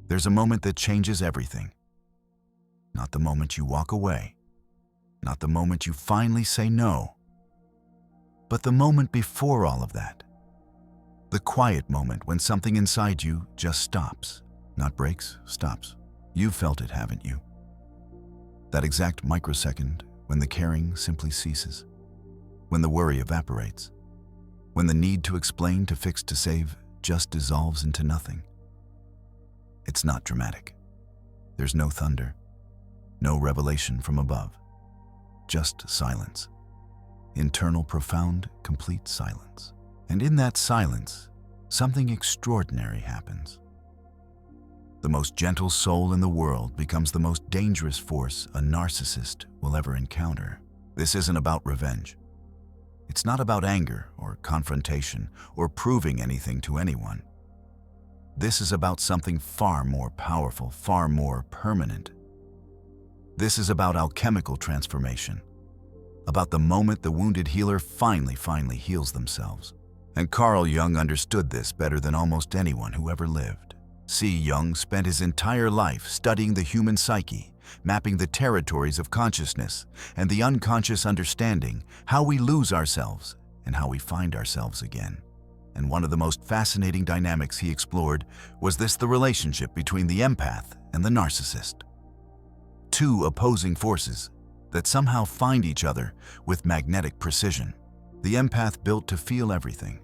There's a moment that changes everything. Not the moment you walk away, not the moment you finally say no, but the moment before all of that. The quiet moment when something inside you just stops. Not breaks, stops. You've felt it, haven't you? That exact microsecond when the caring simply ceases, when the worry evaporates, when the need to explain, to fix, to save just dissolves into nothing. It's not dramatic. There's no thunder, no revelation from above, just silence. Internal, profound, complete silence. And in that silence, something extraordinary happens. The most gentle soul in the world becomes the most dangerous force a narcissist will ever encounter. This isn't about revenge. It's not about anger or confrontation or proving anything to anyone. This is about something far more powerful, far more permanent. This is about alchemical transformation, about the moment the wounded healer finally heals themselves. And Carl Jung understood this better than almost anyone who ever lived. Jung spent his entire life studying the human psyche, mapping the territories of consciousness and the unconscious, understanding how we lose ourselves and how we find ourselves again. And one of the most fascinating dynamics he explored was the relationship between the empath and the narcissist. Two opposing forces that somehow find each other with magnetic precision. The empath built to feel everything,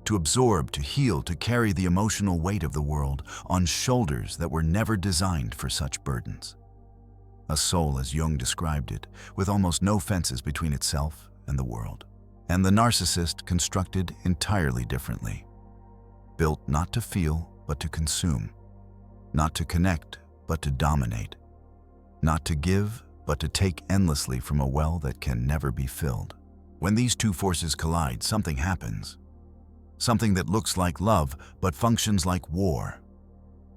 to absorb, to heal, to carry the emotional weight of the world on shoulders that were never designed for such burdens. A soul, as Jung described it, with almost no fences between itself and the world. And the narcissist constructed entirely differently. Built not to feel, but to consume. Not to connect, but to dominate. Not to give, but to take endlessly from a well that can never be filled. When these two forces collide, something happens. Something that looks like love, but functions like war.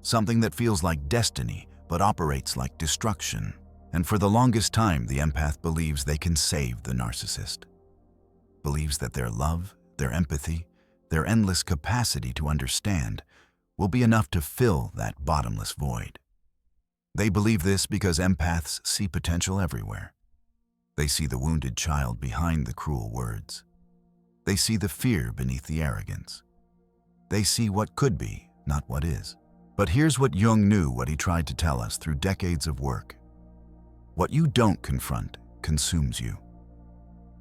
Something that feels like destiny, but operates like destruction. And for the longest time, the empath believes they can save the narcissist. Believes that their love, their empathy, their endless capacity to understand will be enough to fill that bottomless void. They believe this because empaths see potential everywhere. They see the wounded child behind the cruel words. They see the fear beneath the arrogance. They see what could be, not what is. But here's what Jung knew, what he tried to tell us through decades of work. What you don't confront consumes you.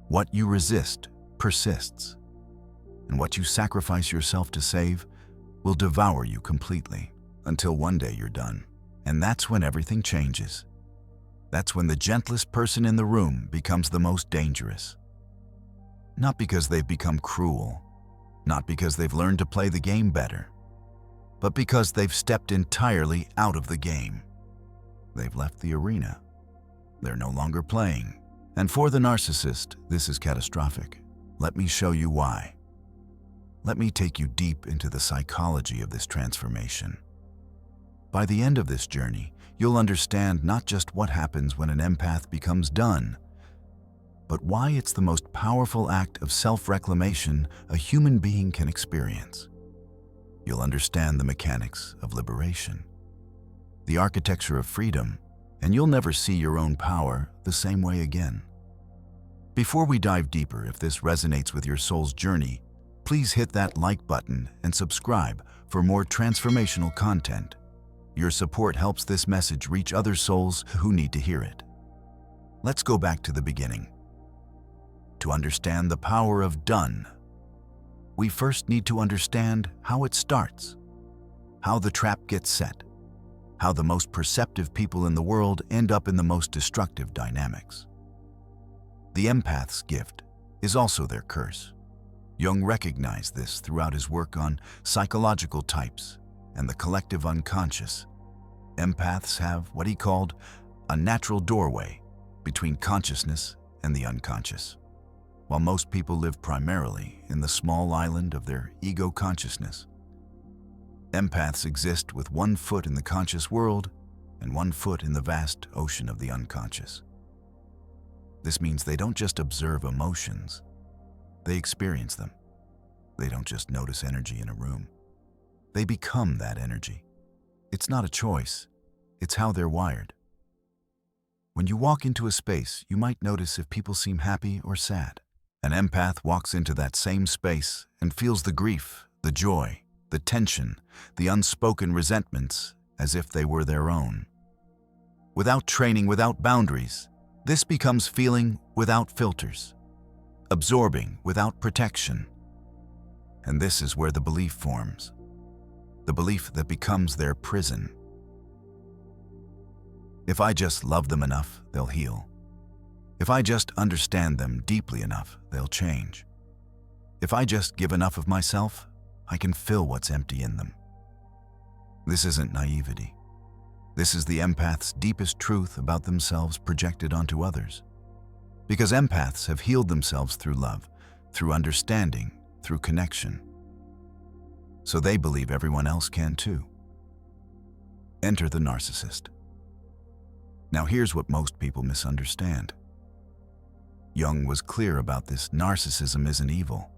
What you resist persists. And what you sacrifice yourself to save will devour you completely, until one day you're done. And that's when everything changes. That's when the gentlest person in the room becomes the most dangerous. Not because they've become cruel, not because they've learned to play the game better, but because they've stepped entirely out of the game. They've left the arena. They're no longer playing. And for the narcissist, this is catastrophic. Let me show you why. Let me take you deep into the psychology of this transformation. By the end of this journey, you'll understand not just what happens when an empath becomes done, but why it's the most powerful act of self-reclamation a human being can experience. You'll understand the mechanics of liberation, the architecture of freedom, and you'll never see your own power the same way again. Before we dive deeper, if this resonates with your soul's journey, please hit that like button and subscribe for more transformational content. Your support helps this message reach other souls who need to hear it. Let's go back to the beginning. To understand the power of done, we first need to understand how it starts, how the trap gets set, how the most perceptive people in the world end up in the most destructive dynamics. The empath's gift is also their curse. Jung recognized this throughout his work on psychological types and the collective unconscious. Empaths have what he called a natural doorway between consciousness and the unconscious. While most people live primarily in the small island of their ego consciousness, empaths exist with one foot in the conscious world and one foot in the vast ocean of the unconscious. This means they don't just observe emotions, they experience them. They don't just notice energy in a room, they become that energy. It's not a choice. It's how they're wired. When you walk into a space, you might notice if people seem happy or sad. An empath walks into that same space and feels the grief, the joy, the tension, the unspoken resentments as if they were their own. Without training, without boundaries, this becomes feeling without filters, absorbing without protection. And this is where the belief forms, the belief that becomes their prison. If I just love them enough, they'll heal. If I just understand them deeply enough, they'll change. If I just give enough of myself, I can fill what's empty in them. This isn't naivety. This is the empath's deepest truth about themselves projected onto others. Because empaths have healed themselves through love, through understanding, through connection. So they believe everyone else can too. Enter the narcissist. Now here's what most people misunderstand. Jung was clear about this. Narcissism isn't evil.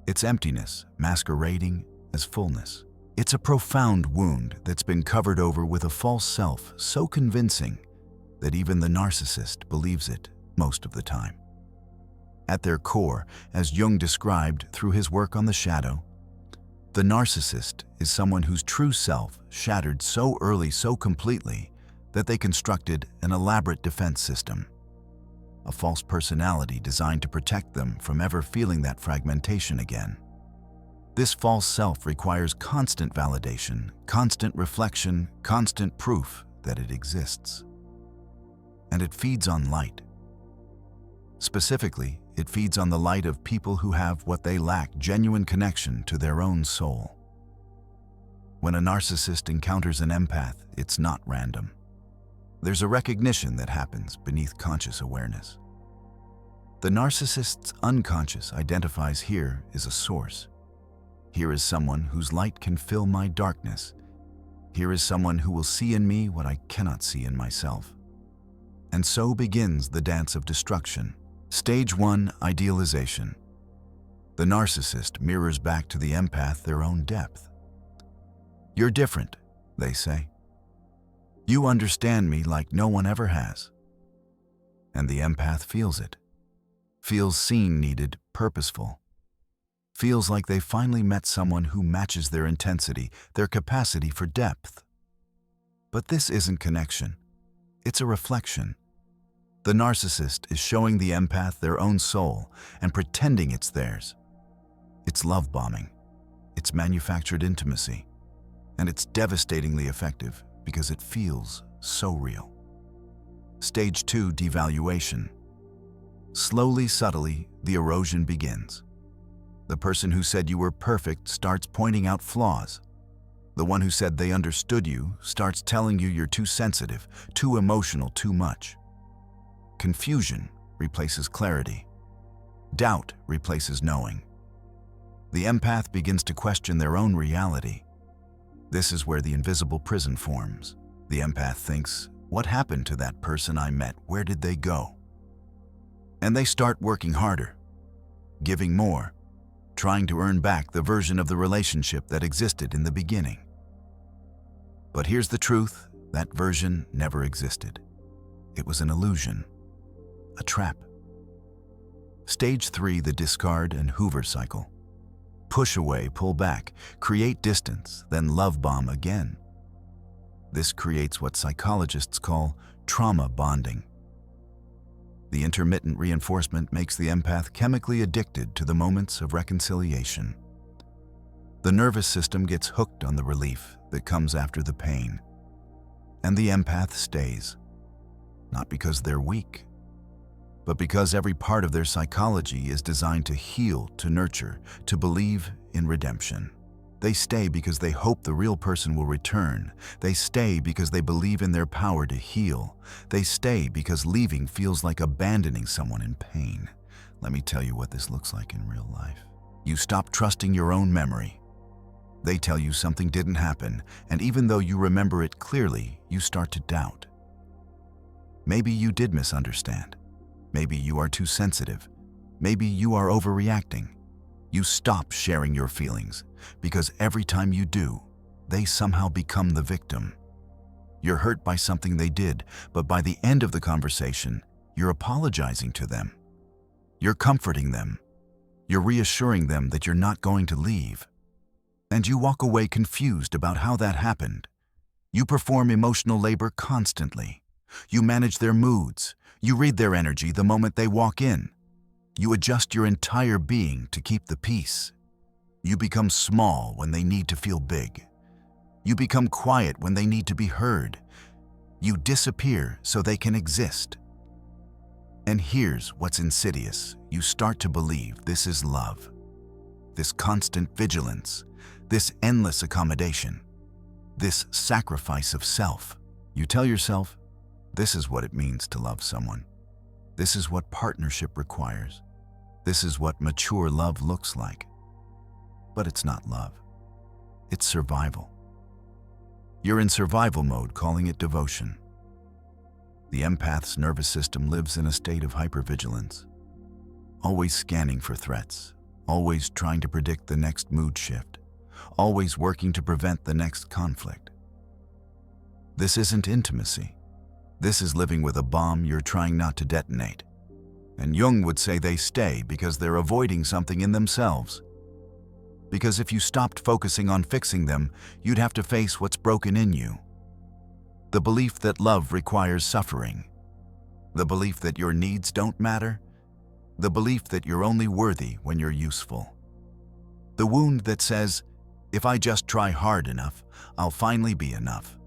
It's emptiness masquerading as fullness. It's a profound wound that's been covered over with a false self so convincing that even the narcissist believes it most of the time. At their core, as Jung described through his work on the shadow, the narcissist is someone whose true self shattered so early, so completely, that they constructed an elaborate defense system, a false personality designed to protect them from ever feeling that fragmentation again. This false self requires constant validation, constant reflection, constant proof that it exists. And it feeds on light. Specifically, it feeds on the light of people who have what they lack: genuine connection to their own soul. When a narcissist encounters an empath, it's not random. There's a recognition that happens beneath conscious awareness. The narcissist's unconscious identifies here as a source. Here is someone whose light can fill my darkness. Here is someone who will see in me what I cannot see in myself. And so begins the dance of destruction. Stage 1, idealization. The narcissist mirrors back to the empath their own depth. You're different, they say. You understand me like no one ever has. And the empath feels it. Feels seen, needed, purposeful. Feels like they finally met someone who matches their intensity, their capacity for depth. But this isn't connection. It's a reflection. The narcissist is showing the empath their own soul and pretending it's theirs. It's love bombing. It's manufactured intimacy. And it's devastatingly effective because it feels so real. Stage 2, devaluation. Slowly, subtly, the erosion begins. The person who said you were perfect starts pointing out flaws. The one who said they understood you starts telling you you're too sensitive, too emotional, too much. Confusion replaces clarity. Doubt replaces knowing. The empath begins to question their own reality. This is where the invisible prison forms. The empath thinks, what happened to that person I met? Where did they go? And they start working harder, giving more, trying to earn back the version of the relationship that existed in the beginning. But here's the truth, that version never existed. It was an illusion, a trap. Stage 3, the discard and hoover cycle. Push away, pull back, create distance, then love bomb again. This creates what psychologists call trauma bonding. The intermittent reinforcement makes the empath chemically addicted to the moments of reconciliation. The nervous system gets hooked on the relief that comes after the pain. And the empath stays, not because they're weak, but because every part of their psychology is designed to heal, to nurture, to believe in redemption. They stay because they hope the real person will return. They stay because they believe in their power to heal. They stay because leaving feels like abandoning someone in pain. Let me tell you what this looks like in real life. You stop trusting your own memory. They tell you something didn't happen, and even though you remember it clearly, you start to doubt. Maybe you did misunderstand. Maybe you are too sensitive. Maybe you are overreacting. You stop sharing your feelings, because every time you do, they somehow become the victim. You're hurt by something they did, but by the end of the conversation, you're apologizing to them. You're comforting them. You're reassuring them that you're not going to leave. And you walk away confused about how that happened. You perform emotional labor constantly. You manage their moods. You read their energy the moment they walk in. You adjust your entire being to keep the peace. You become small when they need to feel big. You become quiet when they need to be heard. You disappear so they can exist. And here's what's insidious. You start to believe this is love. This constant vigilance. This endless accommodation. This sacrifice of self. You tell yourself, this is what it means to love someone. This is what partnership requires. This is what mature love looks like. But it's not love. It's survival. You're in survival mode, calling it devotion. The empath's nervous system lives in a state of hypervigilance, always scanning for threats, always trying to predict the next mood shift, always working to prevent the next conflict. This isn't intimacy. This is living with a bomb you're trying not to detonate. And Jung would say they stay because they're avoiding something in themselves. Because if you stopped focusing on fixing them, you'd have to face what's broken in you. The belief that love requires suffering. The belief that your needs don't matter. The belief that you're only worthy when you're useful. The wound that says, if I just try hard enough, I'll finally be enough.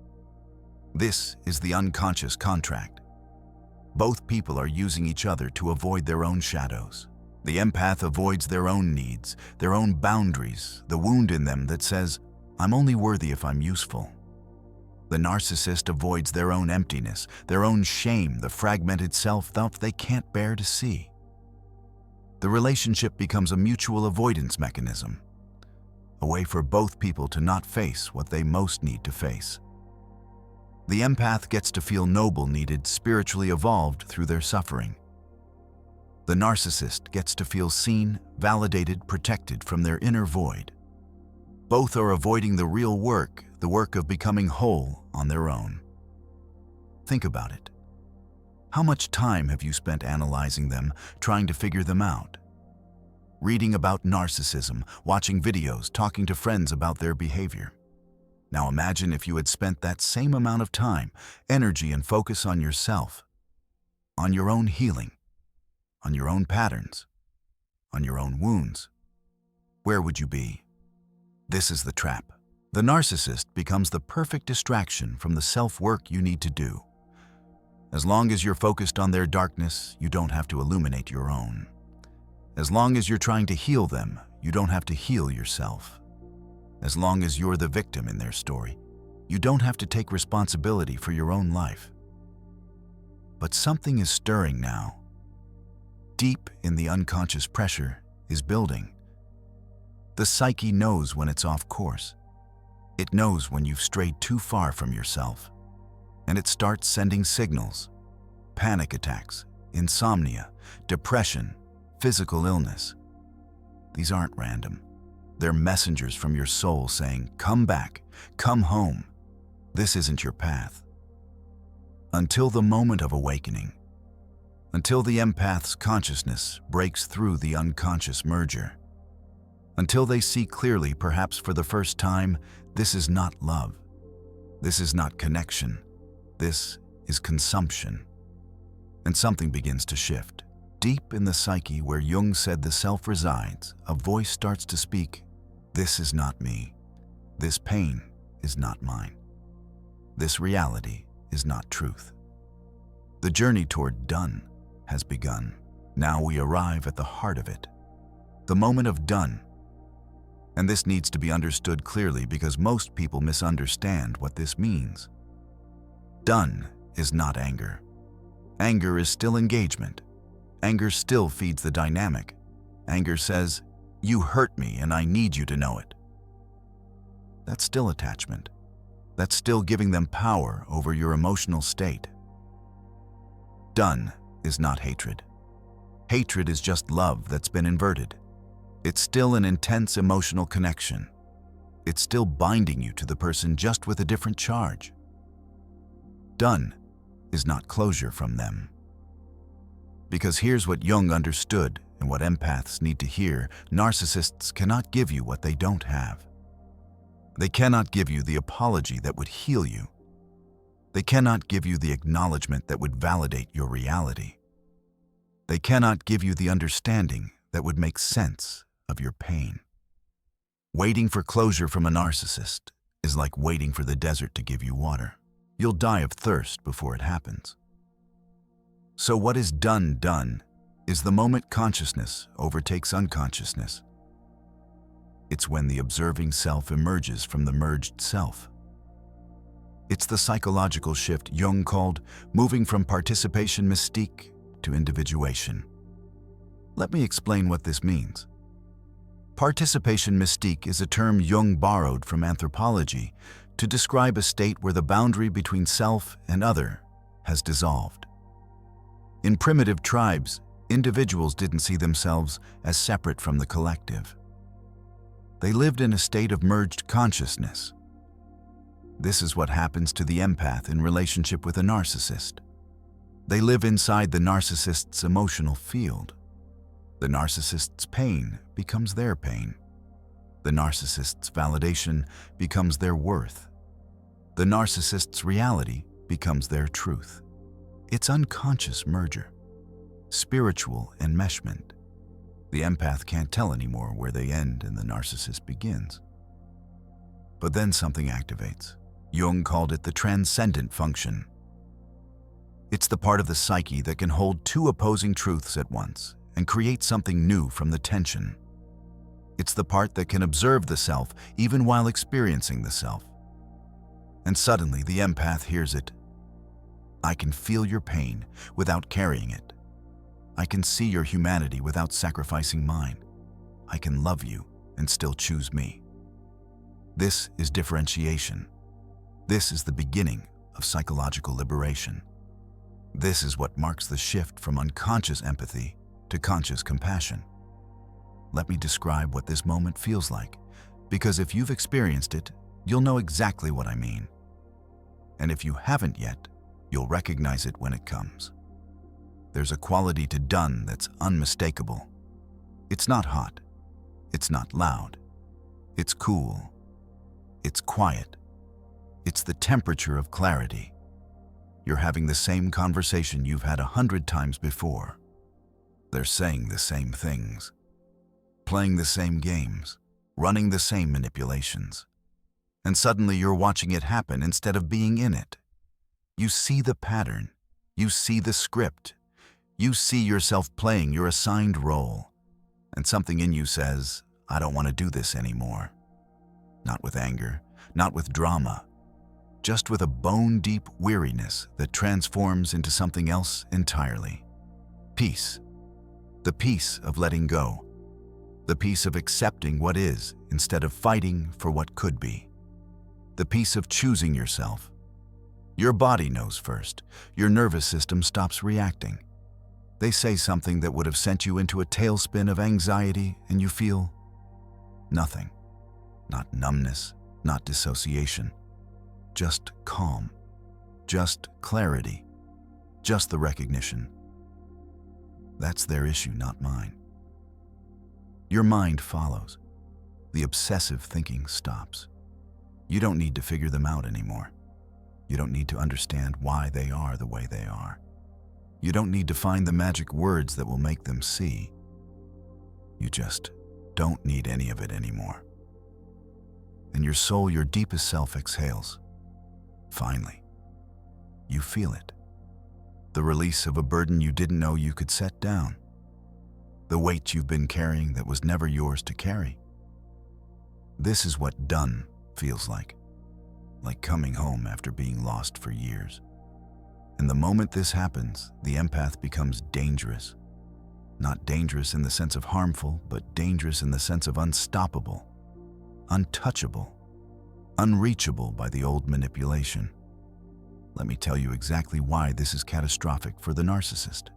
This is the unconscious contract. Both people are using each other to avoid their own shadows. The empath avoids their own needs, their own boundaries, the wound in them that says, I'm only worthy if I'm useful. The narcissist avoids their own emptiness, their own shame, the fragmented self-doubt they can't bear to see. The relationship becomes a mutual avoidance mechanism, a way for both people to not face what they most need to face. The empath gets to feel noble, needed, spiritually evolved through their suffering. The narcissist gets to feel seen, validated, protected from their inner void. Both are avoiding the real work, the work of becoming whole on their own. Think about it. How much time have you spent analyzing them, trying to figure them out? Reading about narcissism, watching videos, talking to friends about their behavior. Now imagine if you had spent that same amount of time, energy, and focus on yourself, on your own healing, on your own patterns, on your own wounds. Where would you be? This is the trap. The narcissist becomes the perfect distraction from the self-work you need to do. As long as you're focused on their darkness, you don't have to illuminate your own. As long as you're trying to heal them, you don't have to heal yourself. As long as you're the victim in their story, you don't have to take responsibility for your own life. But something is stirring now. Deep in the unconscious, pressure is building. The psyche knows when it's off course. It knows when you've strayed too far from yourself. And it starts sending signals. Panic attacks, insomnia, depression, physical illness. These aren't random. They're messengers from your soul saying, come back, come home. This isn't your path. Until the moment of awakening. Until the empath's consciousness breaks through the unconscious merger. Until they see clearly, perhaps for the first time, this is not love. This is not connection. This is consumption. And something begins to shift. Deep in the psyche where Jung said the self resides, a voice starts to speak, this is not me. This pain is not mine. This reality is not truth. The journey toward done has begun. Now we arrive at the heart of it. The moment of done. And this needs to be understood clearly because most people misunderstand what this means. Done is not anger. Anger is still engagement. Anger still feeds the dynamic. Anger says, you hurt me and I need you to know it. That's still attachment. That's still giving them power over your emotional state. Done is not hatred. Hatred is just love that's been inverted. It's still an intense emotional connection. It's still binding you to the person, just with a different charge. Done is not closure from them. Because here's what Jung understood and what empaths need to hear: narcissists cannot give you what they don't have. They cannot give you the apology that would heal you. They cannot give you the acknowledgement that would validate your reality. They cannot give you the understanding that would make sense of your pain. Waiting for closure from a narcissist is like waiting for the desert to give you water. You'll die of thirst before it happens. So what is done is the moment consciousness overtakes unconsciousness. It's when the observing self emerges from the merged self. It's the psychological shift Jung called moving from participation mystique to individuation. Let me explain what this means. Participation mystique is a term Jung borrowed from anthropology to describe a state where the boundary between self and other has dissolved. In primitive tribes, individuals didn't see themselves as separate from the collective. They lived in a state of merged consciousness. This is what happens to the empath in relationship with a narcissist. They live inside the narcissist's emotional field. The narcissist's pain becomes their pain. The narcissist's validation becomes their worth. The narcissist's reality becomes their truth. It's unconscious merger, spiritual enmeshment. The empath can't tell anymore where they end and the narcissist begins. But then something activates. Jung called it the transcendent function. It's the part of the psyche that can hold two opposing truths at once and create something new from the tension. It's the part that can observe the self even while experiencing the self. And suddenly the empath hears it. I can feel your pain without carrying it. I can see your humanity without sacrificing mine. I can love you and still choose me. This is differentiation. This is the beginning of psychological liberation. This is what marks the shift from unconscious empathy to conscious compassion. Let me describe what this moment feels like, because if you've experienced it, you'll know exactly what I mean. And if you haven't yet, you'll recognize it when it comes. There's a quality to done that's unmistakable. It's not hot. It's not loud. It's cool. It's quiet. It's the temperature of clarity. You're having the same conversation you've had 100 times before. They're saying the same things, playing the same games, running the same manipulations. And suddenly you're watching it happen instead of being in it. You see the pattern. You see the script. You see yourself playing your assigned role. And something in you says, I don't want to do this anymore. Not with anger, not with drama, just with a bone-deep weariness that transforms into something else entirely. Peace. The peace of letting go. The peace of accepting what is instead of fighting for what could be. The peace of choosing yourself. Your body knows first. Your nervous system stops reacting. They say something that would have sent you into a tailspin of anxiety and you feel nothing. Not numbness, not dissociation. Just calm. Just clarity. Just the recognition. That's their issue, not mine. Your mind follows. The obsessive thinking stops. You don't need to figure them out anymore. You don't need to understand why they are the way they are. You don't need to find the magic words that will make them see. You just don't need any of it anymore. And your soul, your deepest self, exhales. Finally, you feel it. The release of a burden you didn't know you could set down. The weight you've been carrying that was never yours to carry. This is what done feels like coming home after being lost for years. And the moment this happens, the empath becomes dangerous. Not dangerous in the sense of harmful, but dangerous in the sense of unstoppable, untouchable, unreachable by the old manipulation. Let me tell you exactly why this is catastrophic for the narcissist.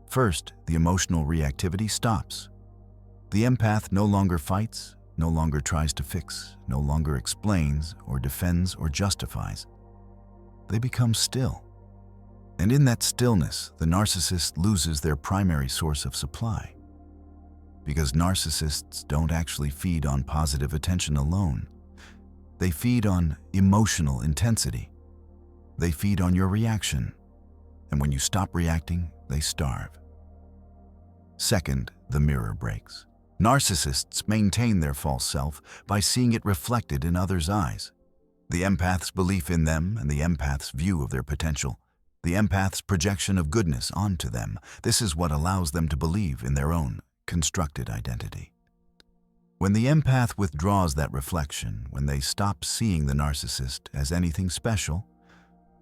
First, the emotional reactivity stops. The empath no longer fights, no longer tries to fix, no longer explains or defends or justifies. They become still. And in that stillness, the narcissist loses their primary source of supply. Because narcissists don't actually feed on positive attention alone. They feed on emotional intensity. They feed on your reaction. And when you stop reacting, they starve. Second, the mirror breaks. Narcissists maintain their false self by seeing it reflected in others' eyes. The empath's belief in them and the empath's view of their potential. The empath's projection of goodness onto them. This is what allows them to believe in their own constructed identity. When the empath withdraws that reflection, when they stop seeing the narcissist as anything special,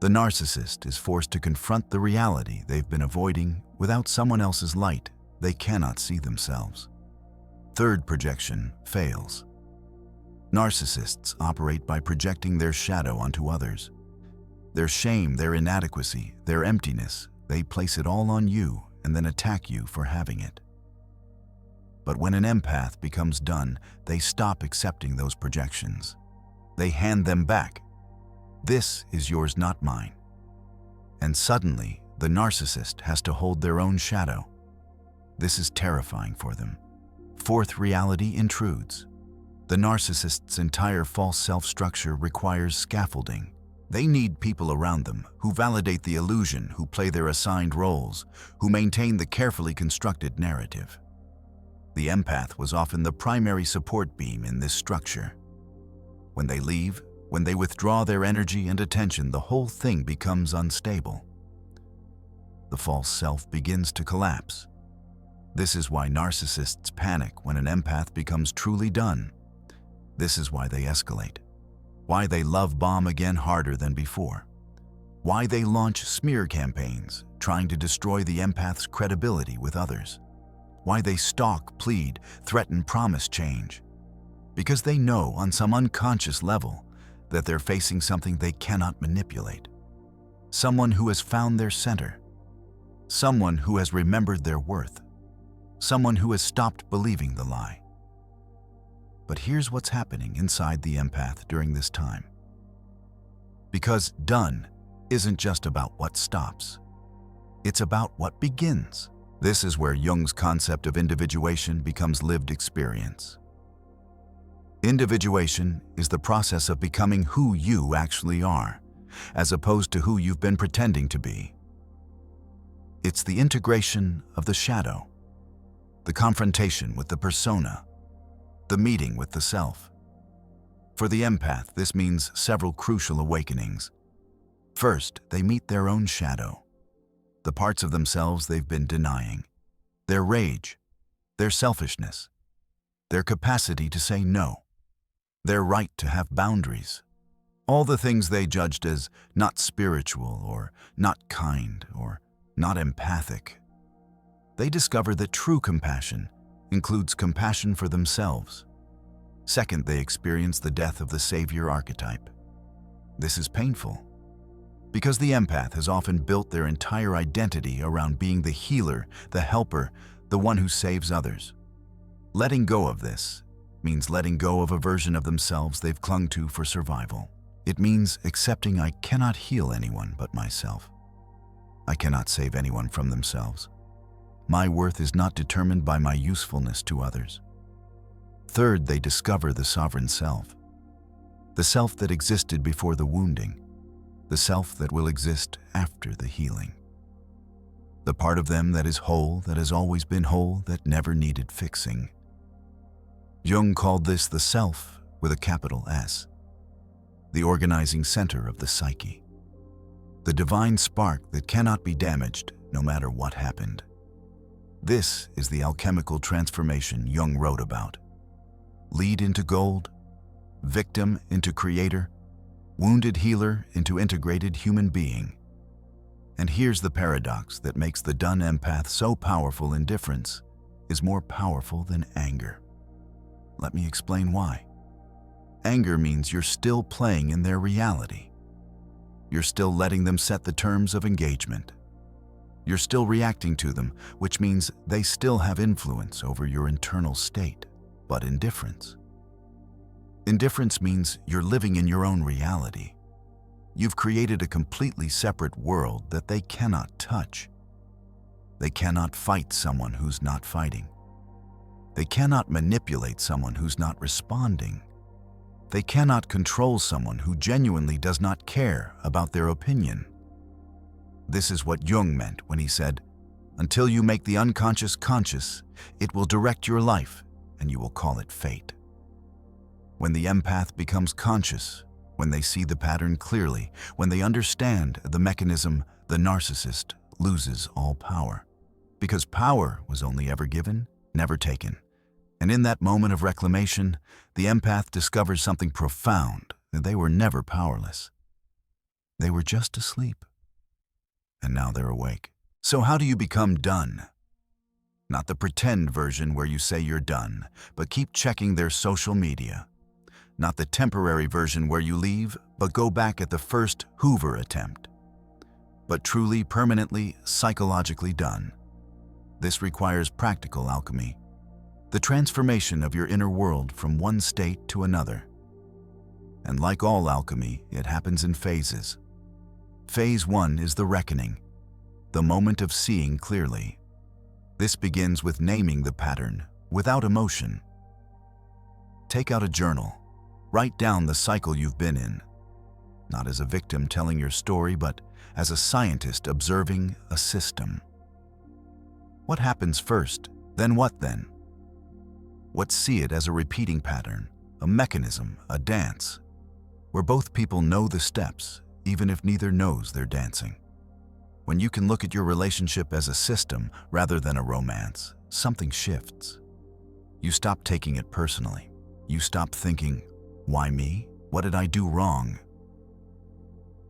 the narcissist is forced to confront the reality they've been avoiding. Without someone else's light, they cannot see themselves. Third projection fails. Narcissists operate by projecting their shadow onto others. Their shame, their inadequacy, their emptiness, they place it all on you and then attack you for having it. But when an empath becomes done, they stop accepting those projections. They hand them back. This is yours, not mine. And suddenly, the narcissist has to hold their own shadow. This is terrifying for them. Fourth reality intrudes. The narcissist's entire false self-structure requires scaffolding. They need people around them who validate the illusion, who play their assigned roles, who maintain the carefully constructed narrative. The empath was often the primary support beam in this structure. When they leave, when they withdraw their energy and attention, the whole thing becomes unstable. The false self begins to collapse. This is why narcissists panic when an empath becomes truly done. This is why they escalate. Why they love bomb again harder than before. Why they launch smear campaigns, trying to destroy the empath's credibility with others. Why they stalk, plead, threaten, promise change. Because they know on some unconscious level that they're facing something they cannot manipulate. Someone who has found their center. Someone who has remembered their worth. Someone who has stopped believing the lie. But here's what's happening inside the empath during this time. Because done isn't just about what stops. It's about what begins. This is where Jung's concept of individuation becomes lived experience. Individuation is the process of becoming who you actually are, as opposed to who you've been pretending to be. It's the integration of the shadow, the confrontation with the persona, the meeting with the self. For the empath, this means several crucial awakenings. First, they meet their own shadow, the parts of themselves they've been denying, their rage, their selfishness, their capacity to say no, their right to have boundaries, all the things they judged as not spiritual or not kind or not empathic. They discover that true compassion includes compassion for themselves. Second, they experience the death of the savior archetype. This is painful, because the empath has often built their entire identity around being the healer, the helper, the one who saves others. Letting go of this means letting go of a version of themselves they've clung to for survival. It means accepting I cannot heal anyone but myself. I cannot save anyone from themselves. My worth is not determined by my usefulness to others. Third, they discover the sovereign self. The self that existed before the wounding. The self that will exist after the healing. The part of them that is whole, that has always been whole, that never needed fixing. Jung called this the self with a capital S, the organizing center of the psyche, the divine spark that cannot be damaged no matter what happened. This is the alchemical transformation Jung wrote about. Lead into gold, victim into creator, wounded healer into integrated human being. And here's the paradox that makes the done empath so powerful: indifference is more powerful than anger. Let me explain why. Anger means you're still playing in their reality. You're still letting them set the terms of engagement. You're still reacting to them, which means they still have influence over your internal state. But indifference, Indifference means you're living in your own reality. You've created a completely separate world that they cannot touch. They cannot fight someone who's not fighting. They cannot manipulate someone who's not responding. They cannot control someone who genuinely does not care about their opinion. This is what Jung meant when he said, "Until you make the unconscious conscious, it will direct your life and you will call it fate." When the empath becomes conscious, when they see the pattern clearly, when they understand the mechanism, the narcissist loses all power. Because power was only ever given, never taken. And in that moment of reclamation, the empath discovers something profound, that they were never powerless. They were just asleep. And now they're awake. So how do you become done? Not the pretend version where you say you're done, but keep checking their social media. Not the temporary version where you leave, but go back at the first Hoover attempt. But truly, permanently, psychologically done. This requires practical alchemy. The transformation of your inner world from one state to another. And like all alchemy, it happens in phases. Phase 1 is the reckoning, the moment of seeing clearly. This begins with naming the pattern, without emotion. Take out a journal. Write down the cycle you've been in. Not as a victim telling your story, but as a scientist observing a system. What happens first, then what then? What see it as a repeating pattern, a mechanism, a dance, where both people know the steps, even if neither knows they're dancing. When you can look at your relationship as a system rather than a romance, something shifts. You stop taking it personally. You stop thinking, "Why me? What did I do wrong?"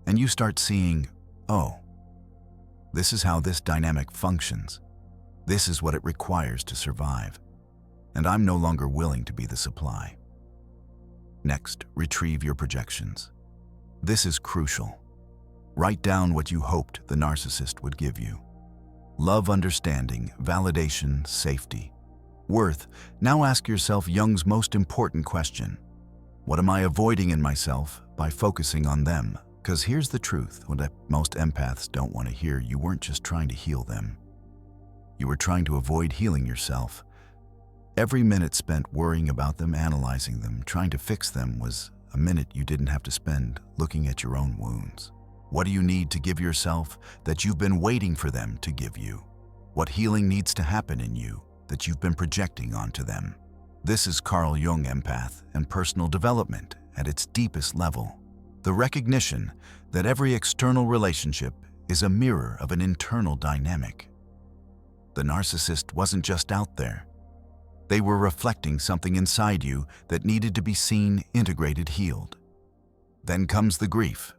And you start seeing, "Oh, this is how this dynamic functions. This is what it requires to survive. And I'm no longer willing to be the supply." Next, retrieve your projections. This is crucial. Write down what you hoped the narcissist would give you. Love, understanding, validation, safety, worth. Now ask yourself Jung's most important question. What am I avoiding in myself by focusing on them? Because here's the truth, what most empaths don't want to hear: you weren't just trying to heal them. You were trying to avoid healing yourself. Every minute spent worrying about them, analyzing them, trying to fix them was a minute you didn't have to spend looking at your own wounds. What do you need to give yourself that you've been waiting for them to give you? What healing needs to happen in you that you've been projecting onto them? This is Carl Jung, empath, and personal development at its deepest level. The recognition that every external relationship is a mirror of an internal dynamic. The narcissist wasn't just out there. They were reflecting something inside you that needed to be seen, integrated, healed. Then comes the grief.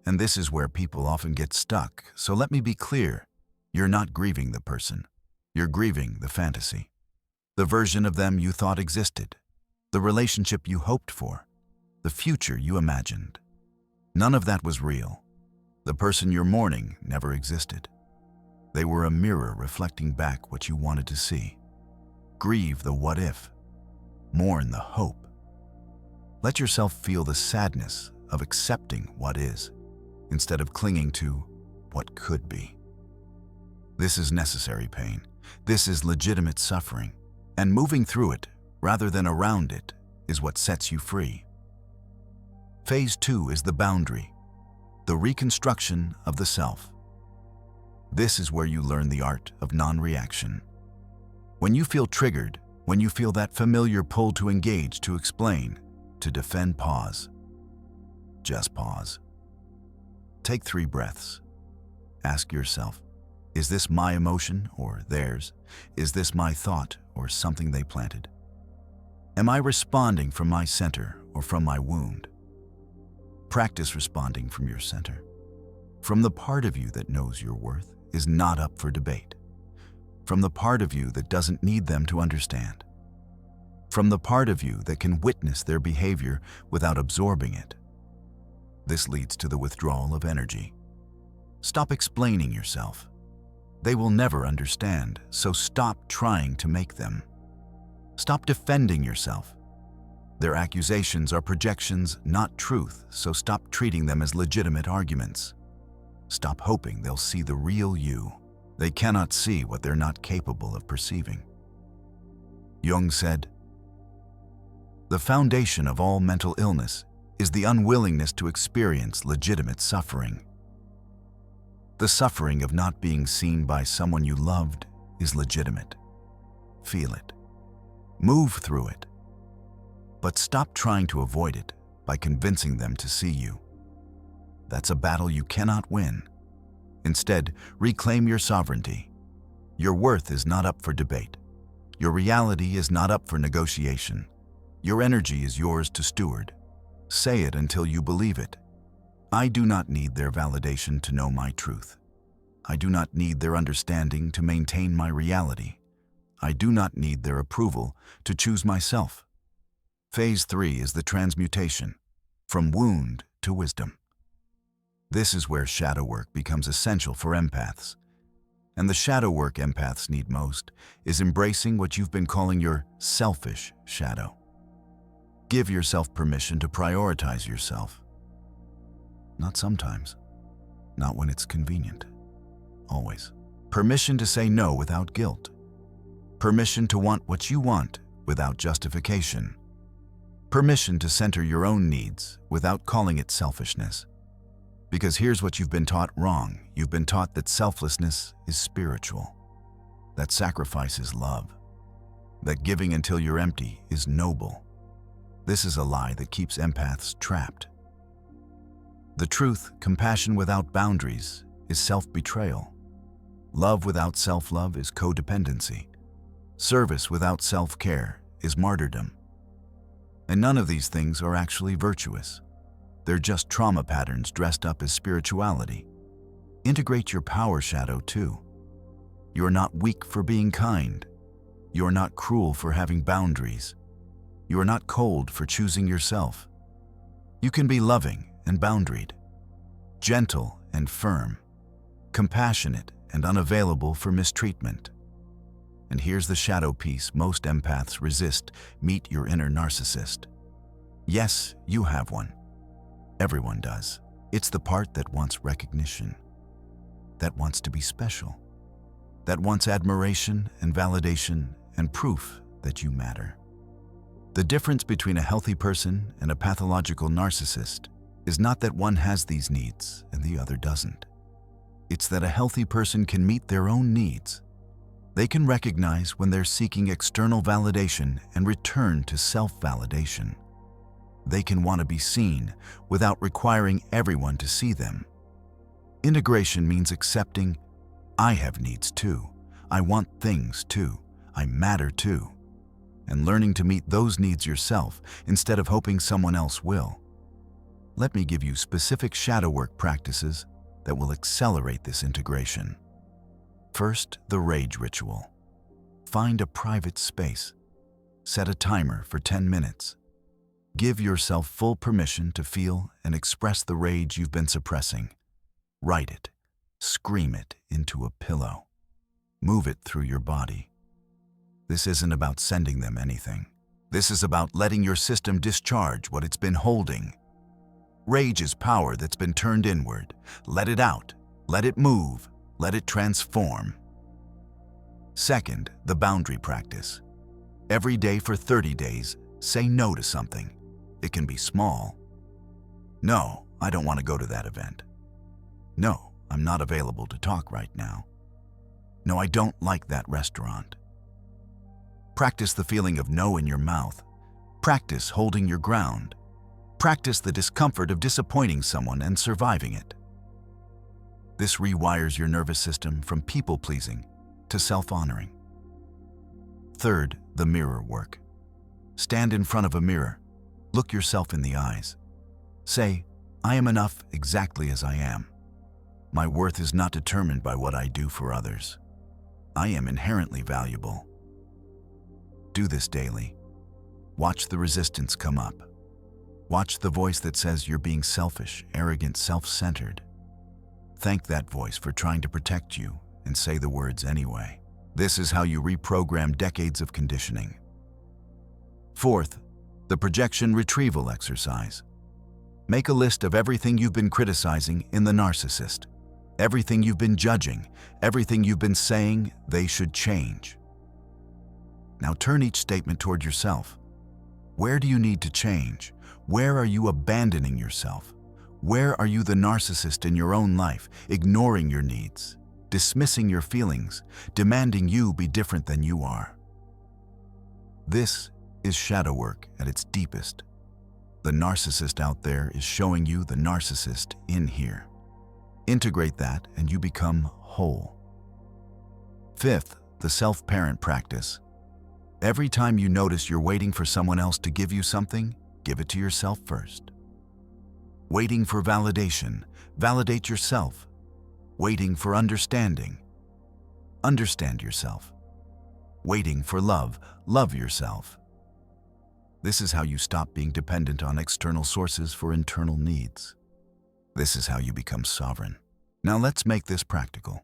And this is where people often get stuck. So let me be clear. You're not grieving the person. You're grieving the fantasy. The version of them you thought existed. The relationship you hoped for. The future you imagined. None of that was real. The person you're mourning never existed. They were a mirror reflecting back what you wanted to see. Grieve the what if. Mourn the hope. Let yourself feel the sadness of accepting what is, instead of clinging to what could be. This is necessary pain. This is legitimate suffering. And moving through it, rather than around it, is what sets you free. Phase 2 is the boundary, the reconstruction of the self. This is where you learn the art of non-reaction. When you feel triggered, when you feel that familiar pull to engage, to explain, to defend, pause. Just pause. Take 3 breaths. Ask yourself, is this my emotion or theirs? Is this my thought or something they planted? Am I responding from my center or from my wound? Practice responding from your center. From the part of you that knows your worth, is not up for debate. From the part of you that doesn't need them to understand. From the part of you that can witness their behavior without absorbing it. This leads to the withdrawal of energy. Stop explaining yourself. They will never understand, so stop trying to make them. Stop defending yourself. Their accusations are projections, not truth, so stop treating them as legitimate arguments. Stop hoping they'll see the real you. They cannot see what they're not capable of perceiving. Jung said, "The foundation of all mental illness is the unwillingness to experience legitimate suffering. The suffering of not being seen by someone you loved is legitimate. Feel it. Move through it. But stop trying to avoid it by convincing them to see you. That's a battle you cannot win. Instead, reclaim your sovereignty. Your worth is not up for debate. Your reality is not up for negotiation. Your energy is yours to steward. Say it until you believe it. I do not need their validation to know my truth. I do not need their understanding to maintain my reality. I do not need their approval to choose myself." Phase 3 is the transmutation, from wound to wisdom. This is where shadow work becomes essential for empaths. And the shadow work empaths need most is embracing what you've been calling your selfish shadow. Give yourself permission to prioritize yourself. Not sometimes. Not when it's convenient. Always. Permission to say no without guilt. Permission to want what you want without justification. Permission to center your own needs without calling it selfishness. Because here's what you've been taught wrong. You've been taught that selflessness is spiritual, that sacrifice is love, that giving until you're empty is noble. This is a lie that keeps empaths trapped. The truth, compassion without boundaries, is self-betrayal. Love without self-love is codependency. Service without self-care is martyrdom. And none of these things are actually virtuous. They're just trauma patterns dressed up as spirituality. Integrate your power shadow too. You're not weak for being kind. You're not cruel for having boundaries. You're not cold for choosing yourself. You can be loving and boundaried, gentle and firm, compassionate and unavailable for mistreatment. And here's the shadow piece most empaths resist: meet your inner narcissist. Yes, you have one. Everyone does. It's the part that wants recognition, that wants to be special, that wants admiration and validation and proof that you matter. The difference between a healthy person and a pathological narcissist is not that one has these needs and the other doesn't. It's that a healthy person can meet their own needs. They can recognize when they're seeking external validation and return to self-validation. They can want to be seen without requiring everyone to see them. Integration means accepting, I have needs too, I want things too, I matter too, and learning to meet those needs yourself instead of hoping someone else will. Let me give you specific shadow work practices that will accelerate this integration. First, the rage ritual. Find a private space. Set a timer for 10 minutes. Give yourself full permission to feel and express the rage you've been suppressing. Write it. Scream it into a pillow. Move it through your body. This isn't about sending them anything. This is about letting your system discharge what it's been holding. Rage is power that's been turned inward. Let it out. Let it move. Let it transform. Second, the boundary practice. Every day for 30 days, say no to something. It can be small. No, I don't want to go to that event. No, I'm not available to talk right now. No, I don't like that restaurant. Practice the feeling of no in your mouth. Practice holding your ground. Practice the discomfort of disappointing someone and surviving it. This rewires your nervous system from people-pleasing to self-honoring. Third, the mirror work. Stand in front of a mirror. Look yourself in the eyes. Say, I am enough exactly as I am. My worth is not determined by what I do for others. I am inherently valuable. Do this daily. Watch the resistance come up. Watch the voice that says you're being selfish, arrogant, self-centered. Thank that voice for trying to protect you and say the words anyway. This is how you reprogram decades of conditioning. Fourth, The projection retrieval exercise. Make a list of everything you've been criticizing in the narcissist, everything you've been judging, everything you've been saying they should change. Now turn each statement toward yourself. Where do you need to change? Where are you abandoning yourself? Where are you the narcissist in your own life, ignoring your needs, dismissing your feelings, demanding you be different than you are? This is shadow work at its deepest. The narcissist out there is showing you the narcissist in here. Integrate that and you become whole. Fifth, the self-parent practice. Every time you notice you're waiting for someone else to give you something, give it to yourself first. Waiting for validation, validate yourself. Waiting for understanding, understand yourself. Waiting for love, love yourself. This is how you stop being dependent on external sources for internal needs. This is how you become sovereign. Now let's make this practical.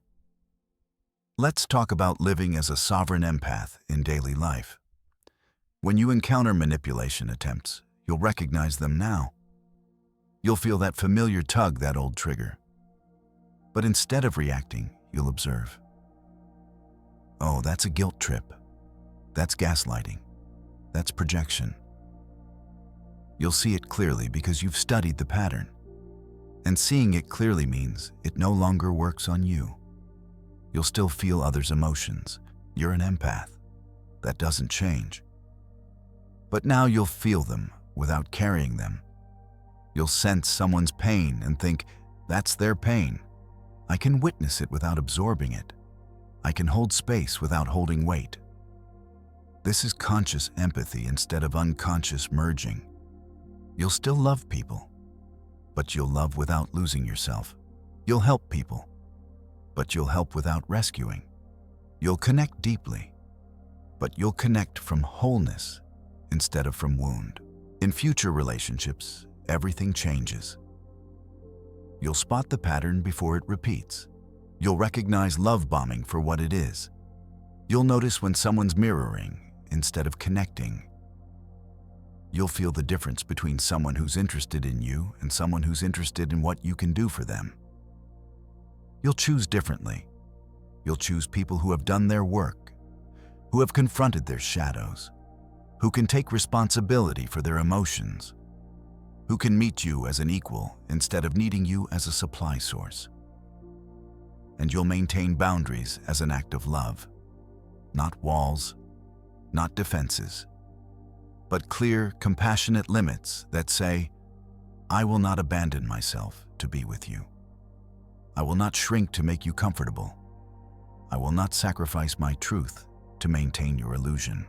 Let's talk about living as a sovereign empath in daily life. When you encounter manipulation attempts, you'll recognize them now. You'll feel that familiar tug, that old trigger. But instead of reacting, you'll observe. Oh, that's a guilt trip. That's gaslighting. That's projection. You'll see it clearly because you've studied the pattern. And seeing it clearly means it no longer works on you. You'll still feel others' emotions. You're an empath. That doesn't change. But now you'll feel them without carrying them. You'll sense someone's pain and think, that's their pain. I can witness it without absorbing it. I can hold space without holding weight. This is conscious empathy instead of unconscious merging. You'll still love people, but you'll love without losing yourself. You'll help people, but you'll help without rescuing. You'll connect deeply, but you'll connect from wholeness instead of from wound. In future relationships, everything changes. You'll spot the pattern before it repeats. You'll recognize love bombing for what it is. You'll notice when someone's mirroring instead of connecting. You'll feel the difference between someone who's interested in you and someone who's interested in what you can do for them. You'll choose differently. You'll choose people who have done their work, who have confronted their shadows, who can take responsibility for their emotions, who can meet you as an equal instead of needing you as a supply source. And you'll maintain boundaries as an act of love, not walls, not defenses, but clear, compassionate limits that say, I will not abandon myself to be with you. I will not shrink to make you comfortable. I will not sacrifice my truth to maintain your illusion.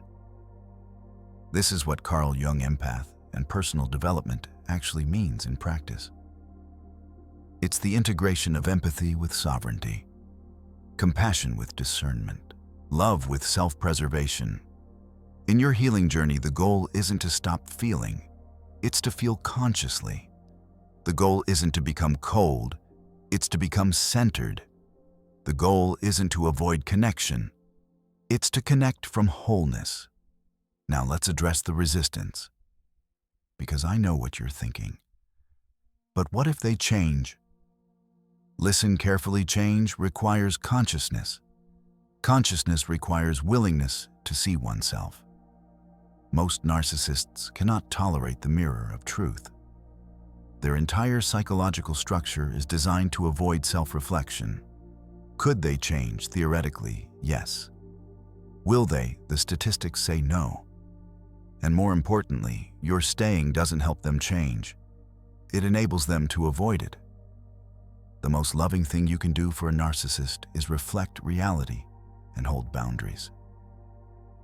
This is what Carl Jung empath and personal development actually means in practice. It's the integration of empathy with sovereignty, compassion with discernment, love with self-preservation. In your healing journey, the goal isn't to stop feeling, it's to feel consciously. The goal isn't to become cold, it's to become centered. The goal isn't to avoid connection, it's to connect from wholeness. Now let's address the resistance. Because I know what you're thinking. But what if they change? Listen carefully. Change requires consciousness. Consciousness requires willingness to see oneself. Most narcissists cannot tolerate the mirror of truth. Their entire psychological structure is designed to avoid self-reflection. Could they change? Theoretically, yes. Will they? The statistics say no. And more importantly, your staying doesn't help them change. It enables them to avoid it. The most loving thing you can do for a narcissist is reflect reality and hold boundaries.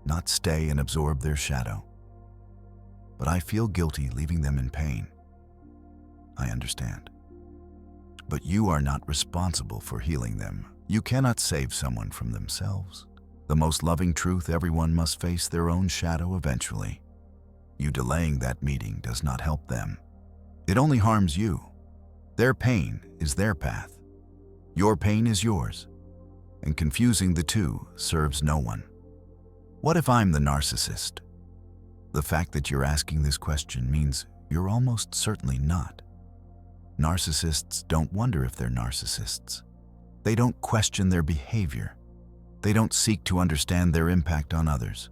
Not stay and absorb their shadow. But I feel guilty leaving them in pain. I understand. But you are not responsible for healing them. You cannot save someone from themselves. The most loving truth: everyone must face their own shadow eventually. You delaying that meeting does not help them. It only harms you. Their pain is their path. Your pain is yours. And confusing the two serves no one. What if I'm the narcissist? The fact that you're asking this question means you're almost certainly not. Narcissists don't wonder if they're narcissists. They don't question their behavior. They don't seek to understand their impact on others.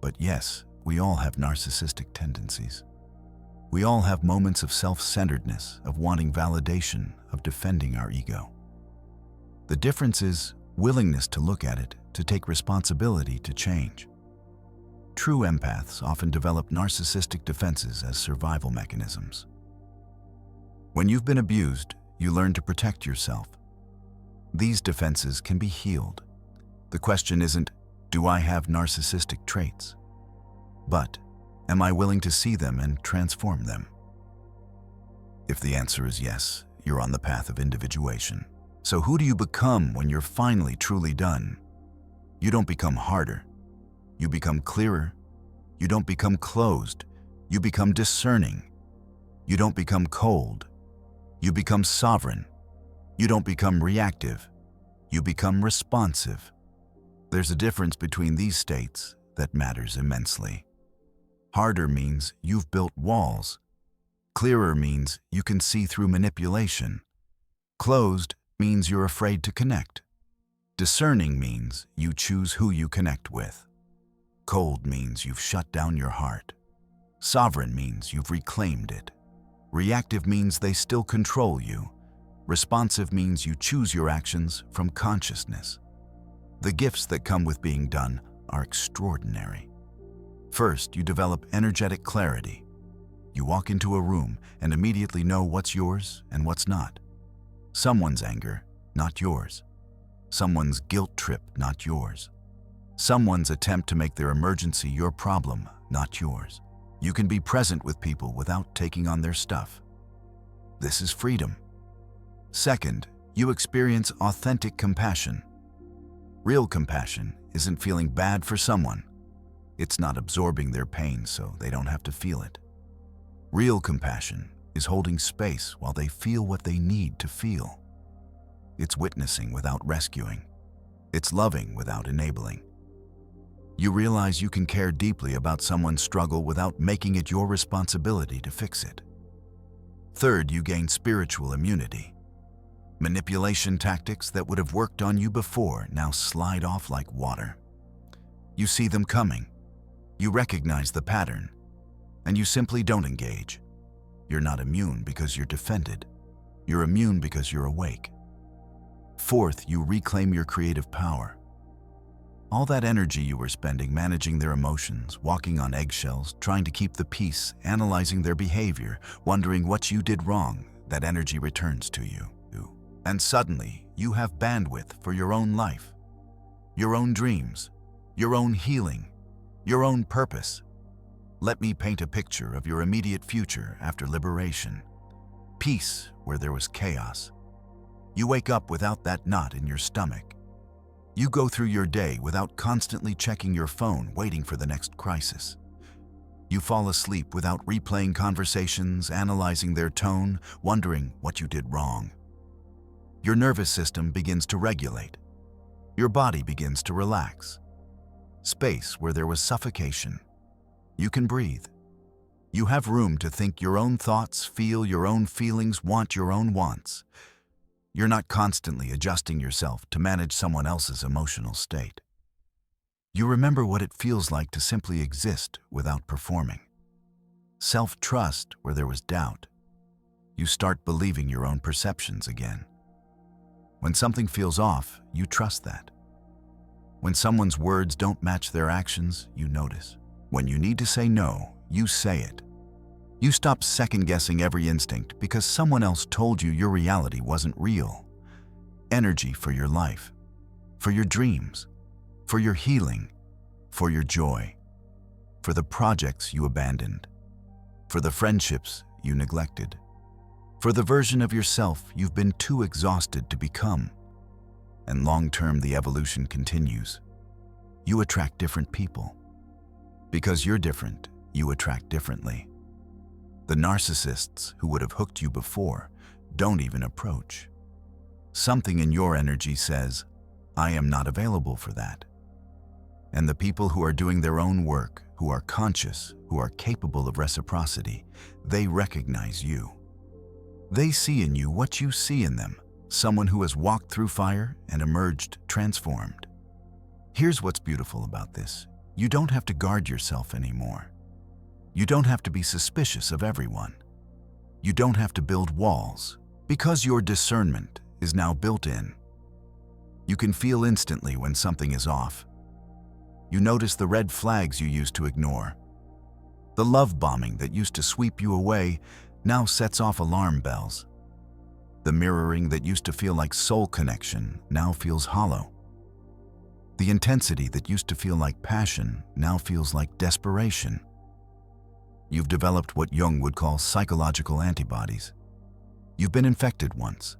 But yes, we all have narcissistic tendencies. We all have moments of self-centeredness, of wanting validation, of defending our ego. The difference is willingness to look at it, to take responsibility to change. True empaths often develop narcissistic defenses as survival mechanisms. When you've been abused, you learn to protect yourself. These defenses can be healed. The question isn't, do I have narcissistic traits? But, am I willing to see them and transform them? If the answer is yes, you're on the path of individuation. So who do you become when you're finally truly done? You don't become harder. You become clearer. You don't become closed. You become discerning. You don't become cold. You become sovereign. You don't become reactive. You become responsive. There's a difference between these states that matters immensely. Harder means you've built walls. Clearer means you can see through manipulation. Closed means you're afraid to connect. Discerning means you choose who you connect with. Cold means you've shut down your heart. Sovereign means you've reclaimed it. Reactive means they still control you. Responsive means you choose your actions from consciousness. The gifts that come with being done are extraordinary. First, you develop energetic clarity. You walk into a room and immediately know what's yours and what's not. Someone's anger, not yours. Someone's guilt trip, not yours. Someone's attempt to make their emergency your problem, not yours. You can be present with people without taking on their stuff. This is freedom. Second, you experience authentic compassion. Real compassion isn't feeling bad for someone. It's not absorbing their pain so they don't have to feel it. Real compassion is holding space while they feel what they need to feel. It's witnessing without rescuing. It's loving without enabling. You realize you can care deeply about someone's struggle without making it your responsibility to fix it. Third, you gain spiritual immunity. Manipulation tactics that would have worked on you before now slide off like water. You see them coming. You recognize the pattern, and you simply don't engage. You're not immune because you're defended. You're immune because you're awake. Fourth, you reclaim your creative power. All that energy you were spending managing their emotions, walking on eggshells, trying to keep the peace, analyzing their behavior, wondering what you did wrong, that energy returns to you. And suddenly, you have bandwidth for your own life, your own dreams, your own healing, your own purpose. Let me paint a picture of your immediate future after liberation. Peace where there was chaos. You wake up without that knot in your stomach. You go through your day without constantly checking your phone, waiting for the next crisis. You fall asleep without replaying conversations, analyzing their tone, wondering what you did wrong. Your nervous system begins to regulate. Your body begins to relax. Space where there was suffocation. You can breathe. You have room to think your own thoughts, feel your own feelings, want your own wants. You're not constantly adjusting yourself to manage someone else's emotional state. You remember what it feels like to simply exist without performing. Self-trust where there was doubt. You start believing your own perceptions again. When something feels off, you trust that. When someone's words don't match their actions, you notice. When you need to say no, you say it. You stop second-guessing every instinct because someone else told you your reality wasn't real. Energy for your life, for your dreams, for your healing, for your joy, for the projects you abandoned, for the friendships you neglected, for the version of yourself you've been too exhausted to become. And long-term, the evolution continues. You attract different people. Because you're different, you attract differently. The narcissists who would have hooked you before don't even approach. Something in your energy says, I am not available for that. And the people who are doing their own work, who are conscious, who are capable of reciprocity, they recognize you. They see in you what you see in them, someone who has walked through fire and emerged transformed. Here's what's beautiful about this. You don't have to guard yourself anymore. You don't have to be suspicious of everyone. You don't have to build walls, because your discernment is now built in. You can feel instantly when something is off. You notice the red flags you used to ignore. The love bombing that used to sweep you away now sets off alarm bells. The mirroring that used to feel like soul connection now feels hollow. The intensity that used to feel like passion now feels like desperation. You've developed what Jung would call psychological antibodies. You've been infected once.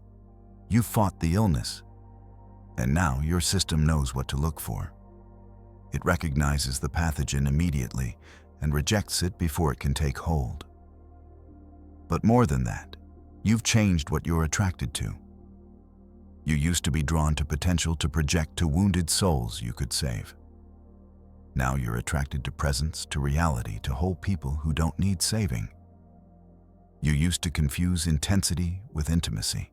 You've fought the illness. And now your system knows what to look for. It recognizes the pathogen immediately and rejects it before it can take hold. But more than that, you've changed what you're attracted to. You used to be drawn to potential to project to wounded souls you could save. Now you're attracted to presence, to reality, to whole people who don't need saving. You used to confuse intensity with intimacy.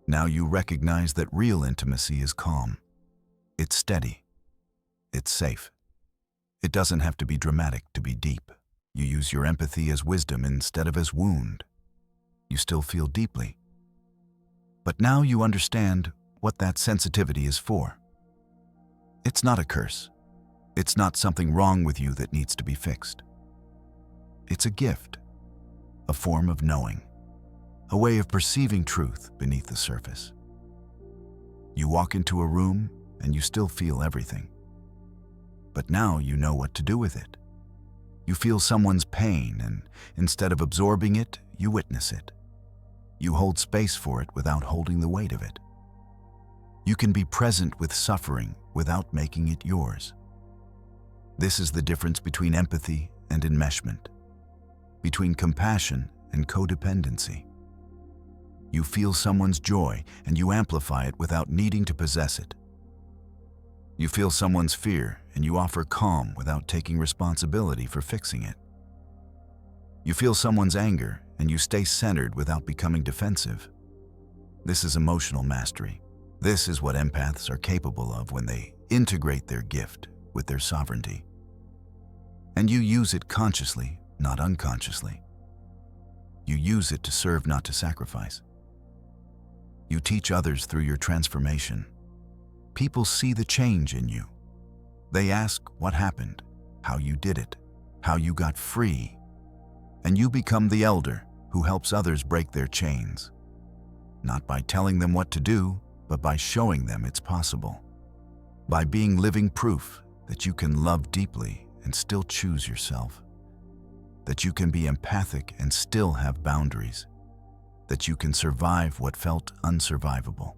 Now you recognize that real intimacy is calm. It's steady. It's safe. It doesn't have to be dramatic to be deep. You use your empathy as wisdom instead of as wound. You still feel deeply. But now you understand what that sensitivity is for. It's not a curse. It's not something wrong with you that needs to be fixed. It's a gift, a form of knowing, a way of perceiving truth beneath the surface. You walk into a room and you still feel everything. But now you know what to do with it. You feel someone's pain, and instead of absorbing it, you witness it. You hold space for it without holding the weight of it. You can be present with suffering without making it yours. This is the difference between empathy and enmeshment, between compassion and codependency. You feel someone's joy and you amplify it without needing to possess it. You feel someone's fear and you offer calm without taking responsibility for fixing it. You feel someone's anger and you stay centered without becoming defensive. This is emotional mastery. This is what empaths are capable of when they integrate their gift with their sovereignty. And you use it consciously, not unconsciously. You use it to serve, not to sacrifice. You teach others through your transformation. People see the change in you. They ask what happened, how you did it, how you got free. And you become the elder who helps others break their chains. Not by telling them what to do, but by showing them it's possible. By being living proof that you can love deeply and still choose yourself. That you can be empathic and still have boundaries. That you can survive what felt unsurvivable.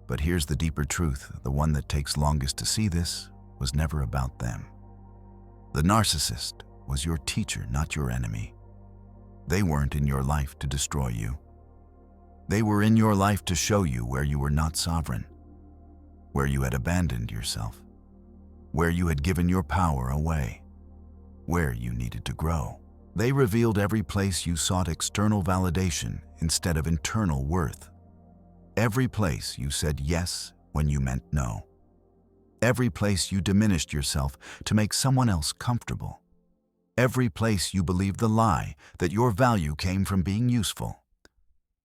But here's the deeper truth, the one that takes longest to see this, was never about them. The narcissist was your teacher, not your enemy. They weren't in your life to destroy you. They were in your life to show you where you were not sovereign, where you had abandoned yourself, where you had given your power away, where you needed to grow. They revealed every place you sought external validation instead of internal worth. Every place you said yes when you meant no. Every place you diminished yourself to make someone else comfortable. Every place you believed the lie that your value came from being useful.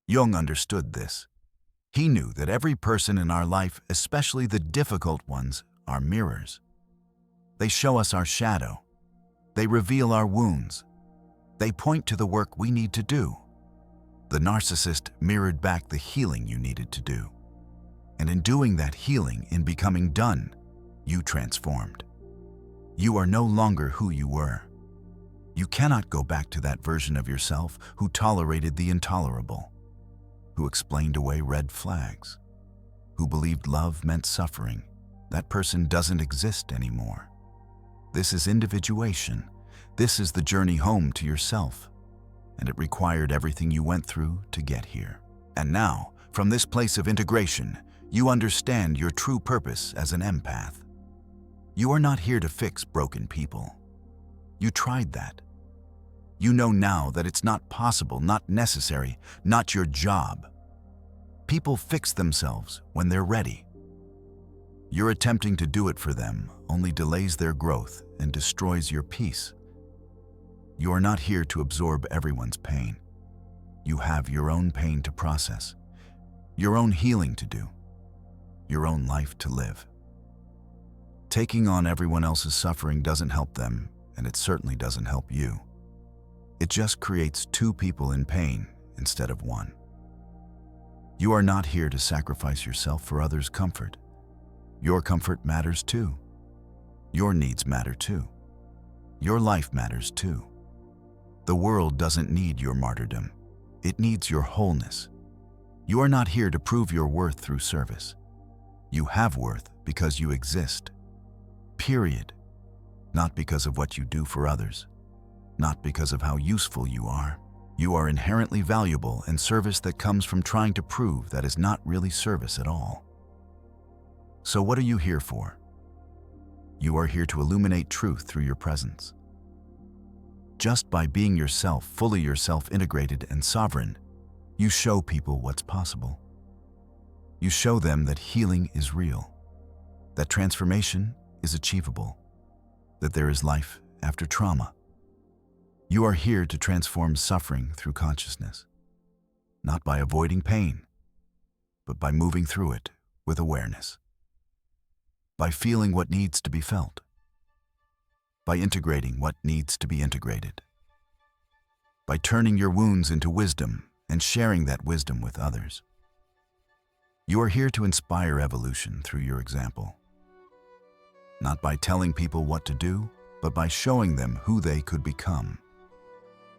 Jung understood this. He knew that every person in our life, especially the difficult ones, are mirrors. They show us our shadow. They reveal our wounds. They point to the work we need to do. The narcissist mirrored back the healing you needed to do. And in doing that healing, in becoming done, you transformed. You are no longer who you were. You cannot go back to that version of yourself who tolerated the intolerable, who explained away red flags, who believed love meant suffering. That person doesn't exist anymore. This is individuation. This is the journey home to yourself. And it required everything you went through to get here. And now, from this place of integration, you understand your true purpose as an empath. You are not here to fix broken people. You tried that. You know now that it's not possible, not necessary, not your job. People fix themselves when they're ready. Your attempting to do it for them only delays their growth and destroys your peace. You are not here to absorb everyone's pain. You have your own pain to process, your own healing to do, your own life to live. Taking on everyone else's suffering doesn't help them, and it certainly doesn't help you. It just creates two people in pain instead of one. You are not here to sacrifice yourself for others' comfort. Your comfort matters too. Your needs matter too. Your life matters too. The world doesn't need your martyrdom. It needs your wholeness. You are not here to prove your worth through service. You have worth because you exist. Period. Not because of what you do for others. Not because of how useful you are. You are inherently valuable, and service that comes from trying to prove that is not really service at all. So what are you here for? You are here to illuminate truth through your presence. Just by being yourself, fully yourself, integrated and sovereign, you show people what's possible. You show them that healing is real, that transformation is achievable, that there is life after trauma. You are here to transform suffering through consciousness, not by avoiding pain, but by moving through it with awareness, by feeling what needs to be felt, by integrating what needs to be integrated, by turning your wounds into wisdom and sharing that wisdom with others. You are here to inspire evolution through your example, not by telling people what to do, but by showing them who they could become.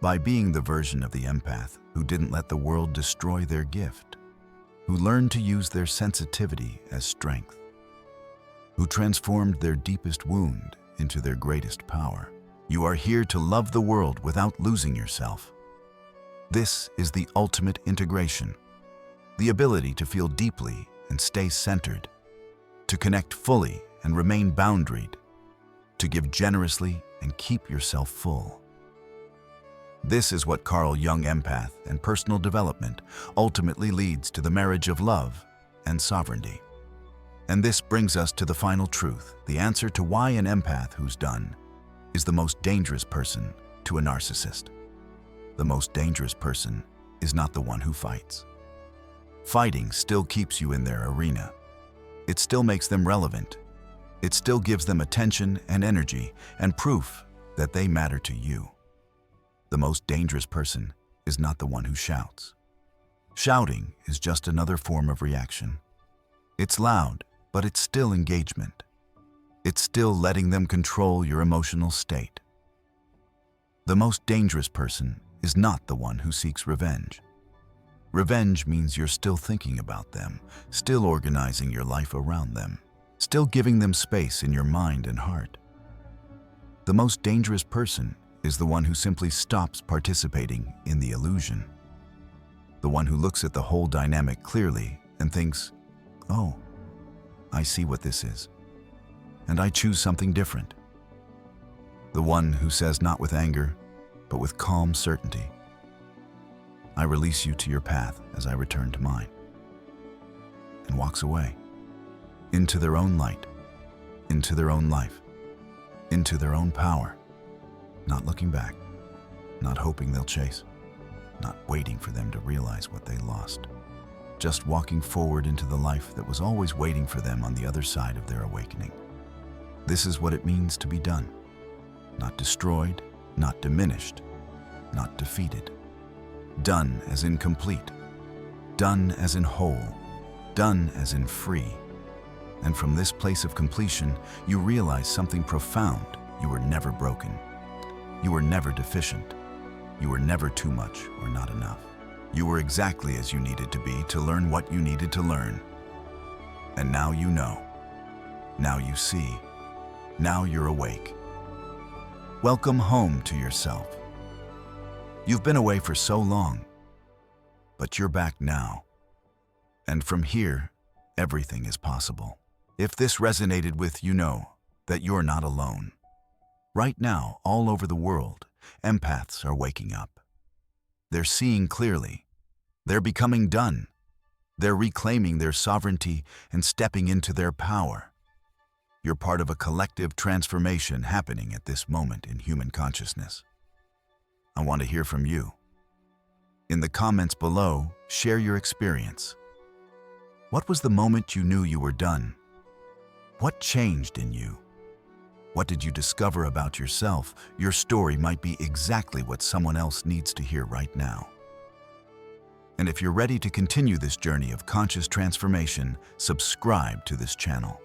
By being the version of the empath who didn't let the world destroy their gift, who learned to use their sensitivity as strength, who transformed their deepest wound into their greatest power. You are here to love the world without losing yourself. This is the ultimate integration, the ability to feel deeply and stay centered, to connect fully and remain boundaried, to give generously and keep yourself full. This is what Carl Jung empath and personal development ultimately leads to the marriage of love and sovereignty. And this brings us to the final truth, the answer to why an empath who's done is the most dangerous person to a narcissist. The most dangerous person is not the one who fights. Fighting still keeps you in their arena. It still makes them relevant. It still gives them attention and energy and proof that they matter to you. The most dangerous person is not the one who shouts. Shouting is just another form of reaction. It's loud, but it's still engagement. It's still letting them control your emotional state. The most dangerous person is not the one who seeks revenge. Revenge means you're still thinking about them, still organizing your life around them, still giving them space in your mind and heart. The most dangerous person is the one who simply stops participating in the illusion. The one who looks at the whole dynamic clearly and thinks, "Oh, I see what this is, and I choose something different." The one who says not with anger, but with calm certainty, "I release you to your path as I return to mine," and walks away into their own light, into their own life, into their own power. Not looking back, not hoping they'll chase, not waiting for them to realize what they lost. Just walking forward into the life that was always waiting for them on the other side of their awakening. This is what it means to be done. Not destroyed, not diminished, not defeated. Done as in complete, done as in whole, done as in free. And from this place of completion, you realize something profound. You were never broken. You were never deficient. You were never too much or not enough. You were exactly as you needed to be to learn what you needed to learn. And now you know. Now you see. Now you're awake. Welcome home to yourself. You've been away for so long, but you're back now. And from here, everything is possible. If this resonated with you, know that you're not alone. Right now, all over the world, empaths are waking up. They're seeing clearly. They're becoming done. They're reclaiming their sovereignty and stepping into their power. You're part of a collective transformation happening at this moment in human consciousness. I want to hear from you. In the comments below, share your experience. What was the moment you knew you were done? What changed in you? What did you discover about yourself? Your story might be exactly what someone else needs to hear right now. And if you're ready to continue this journey of conscious transformation, subscribe to this channel.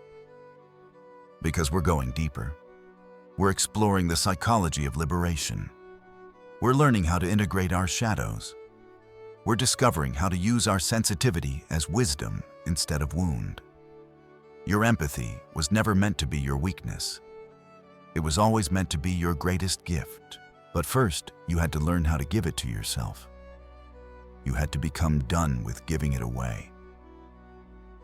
Because we're going deeper. We're exploring the psychology of liberation. We're learning how to integrate our shadows. We're discovering how to use our sensitivity as wisdom instead of wound. Your empathy was never meant to be your weakness. It was always meant to be your greatest gift. But first, you had to learn how to give it to yourself. You had to become done with giving it away.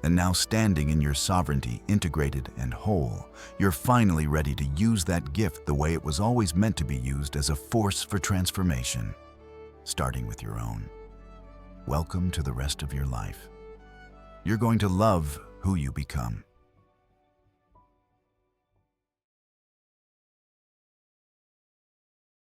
And now, standing in your sovereignty, integrated and whole, you're finally ready to use that gift the way it was always meant to be used, as a force for transformation, starting with your own. Welcome to the rest of your life. You're going to love who you become.